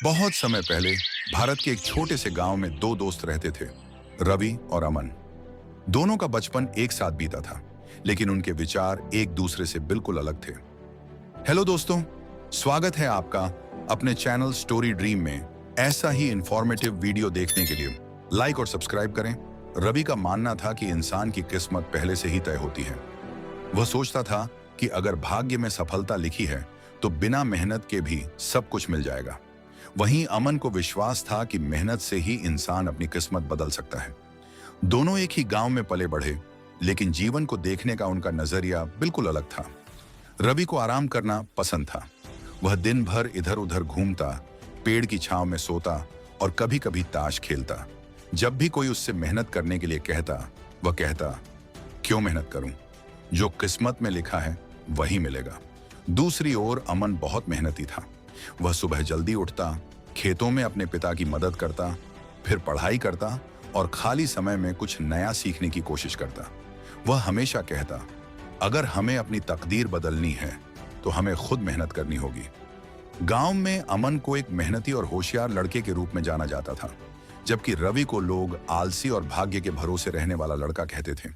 बहुत समय पहले भारत के एक छोटे से गांव में दो दोस्त रहते थे, रवि और अमन। दोनों का बचपन एक साथ बीता था, लेकिन उनके विचार एक दूसरे से बिल्कुल अलग थे। हेलो दोस्तों, स्वागत है आपका अपने चैनल स्टोरी ड्रीम में। ऐसा ही इंफॉर्मेटिव वीडियो देखने के लिए लाइक और सब्सक्राइब करें। रवि का मानना था कि इंसान की किस्मत पहले से ही तय होती है। वह सोचता था कि अगर भाग्य में सफलता लिखी है तो बिना मेहनत के भी सब कुछ मिल जाएगा। वहीं अमन को विश्वास था कि मेहनत से ही इंसान अपनी किस्मत बदल सकता है। दोनों एक ही गांव में पले बढ़े, लेकिन जीवन को देखने का उनका नजरिया बिल्कुल अलग था। रवि को आराम करना पसंद था। वह दिन भर इधर उधर घूमता, पेड़ की छांव में सोता और कभी कभी ताश खेलता। जब भी कोई उससे मेहनत करने के लिए कहता, वह कहता, क्यों मेहनत करूं? जो किस्मत में लिखा है वही मिलेगा। दूसरी ओर अमन बहुत मेहनती था। वह सुबह जल्दी उठता, खेतों में अपने पिता की मदद करता, फिर पढ़ाई करता और खाली समय में कुछ नया सीखने की कोशिश करता। वह हमेशा कहता, अगर हमें अपनी तकदीर बदलनी है तो हमें खुद मेहनत करनी होगी। गांव में अमन को एक मेहनती और होशियार लड़के के रूप में जाना जाता था, जबकि रवि को लोग आलसी और भाग्य के भरोसे रहने वाला लड़का कहते थे।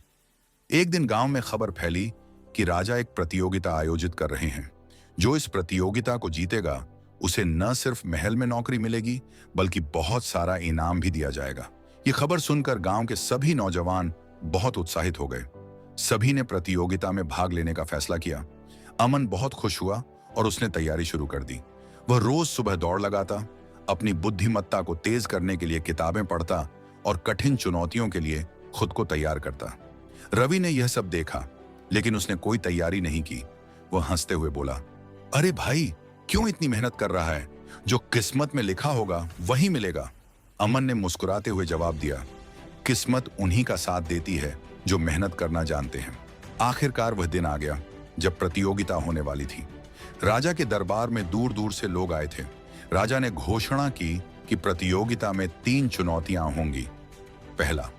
एक दिन गांव में खबर फैली कि राजा एक प्रतियोगिता आयोजित कर रहे हैं। जो इस प्रतियोगिता को जीतेगा उसे न सिर्फ महल में नौकरी मिलेगी, बल्कि बहुत सारा इनाम भी दिया जाएगा। ये खबर सुनकर गांव के सभी नौजवान बहुत उत्साहित हो गए। सभी ने प्रतियोगिता में भाग लेने का फैसला किया। अमन बहुत खुश हुआ और उसने तैयारी शुरू कर दी। वह रोज सुबह दौड़ लगाता, अपनी बुद्धिमत्ता को तेज करने के लिए किताबें पढ़ता और कठिन चुनौतियों के लिए खुद को तैयार करता। रवि ने यह सब देखा, लेकिन उसने कोई तैयारी नहीं की। वह हंसते हुए बोला, अरे भाई, क्यों इतनी मेहनत कर रहा है? जो किस्मत में लिखा होगा वही मिलेगा। अमन ने मुस्कुराते हुए जवाब दिया, किस्मत उन्हीं का साथ देती है जो मेहनत करना जानते हैं। आखिरकार वह दिन आ गया जब प्रतियोगिता होने वाली थी। राजा के दरबार में दूर दूर से लोग आए थे। राजा ने घोषणा की कि प्रतियोगिता में 3 चुनौतियां होंगी। पहला,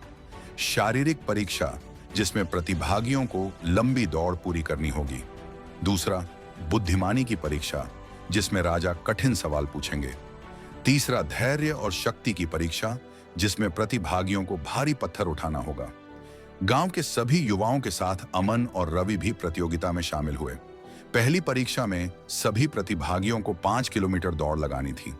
शारीरिक परीक्षा, जिसमें प्रतिभागियों को लंबी दौड़ पूरी करनी होगी। दूसरा, बुद्धिमानी की परीक्षा, जिसमें राजा कठिन सवाल पूछेंगे। तीसरा, धैर्य और शक्ति की परीक्षा, जिसमें प्रतिभागियों को भारी पत्थर उठाना होगा। गांव के सभी युवाओं के साथ अमन और रवि भी प्रतियोगिता में शामिल हुए। पहली परीक्षा में सभी प्रतिभागियों को 5 किलोमीटर दौड़ लगानी थी।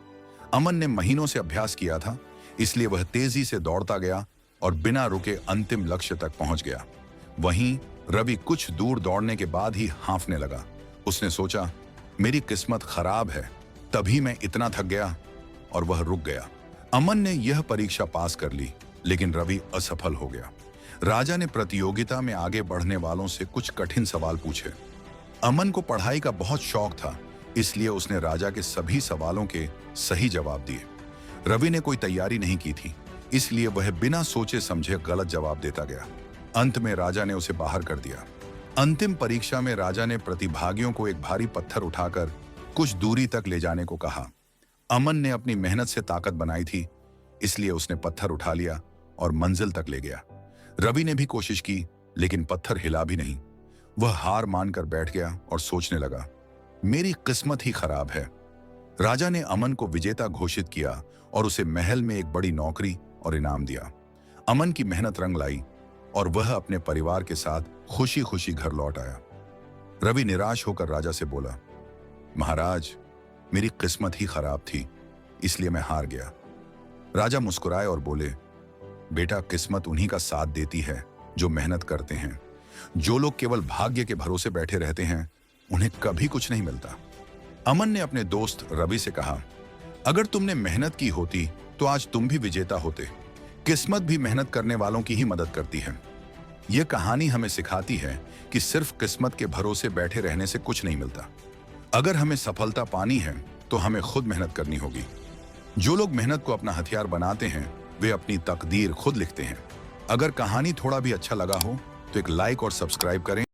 अमन ने महीनों से अभ्यास किया था, इसलिए वह तेजी से दौड़ता गया और बिना रुके अंतिम लक्ष्य तक पहुंच गया। वहीं रवि कुछ दूर दौड़ने के बाद ही हांफने लगा। उसने सोचा, मेरी किस्मत खराब है, तभी मैं इतना थक गया, और वह रुक गया। अमन ने यह परीक्षा पास कर ली, लेकिन रवि असफल हो गया। राजा ने प्रतियोगिता में आगे बढ़ने वालों से कुछ कठिन सवाल पूछे। अमन को पढ़ाई का बहुत शौक था, इसलिए उसने राजा के सभी सवालों के सही जवाब दिए। रवि ने कोई तैयारी नहीं की थी, इसलिए वह बिना सोचे समझे गलत जवाब देता गया। अंत में राजा ने उसे बाहर कर दिया। अंतिम परीक्षा में राजा ने प्रतिभागियों को एक भारी पत्थर उठाकर कुछ दूरी तक ले जाने को कहा। अमन ने अपनी मेहनत से ताकत बनाई थी, इसलिए उसने पत्थर उठा लिया और मंजिल तक ले गया। रवि ने भी कोशिश की, लेकिन पत्थर हिला भी नहीं। वह हार मानकर बैठ गया और सोचने लगा, मेरी किस्मत ही खराब है। राजा ने अमन को विजेता घोषित किया और उसे महल में एक बड़ी नौकरी और इनाम दिया। अमन की मेहनत रंग लाई और वह अपने परिवार के साथ खुशी खुशी घर लौट आया। रवि निराश होकर राजा से बोला, महाराज, मेरी किस्मत ही खराब थी, इसलिए मैं हार गया। राजा मुस्कुराए और बोले, बेटा, किस्मत उन्हीं का साथ देती है जो मेहनत करते हैं। जो लोग केवल भाग्य के भरोसे बैठे रहते हैं, उन्हें कभी कुछ नहीं मिलता। अमन ने अपने दोस्त रवि से कहा, अगर तुमने मेहनत की होती तो आज तुम भी विजेता होते। किस्मत भी मेहनत करने वालों की ही मदद करती है। यह कहानी हमें सिखाती है कि सिर्फ किस्मत के भरोसे बैठे रहने से कुछ नहीं मिलता। अगर हमें सफलता पानी है तो हमें खुद मेहनत करनी होगी। जो लोग मेहनत को अपना हथियार बनाते हैं, वे अपनी तकदीर खुद लिखते हैं। अगर कहानी थोड़ा भी अच्छा लगा हो तो एक लाइक और सब्सक्राइब करें।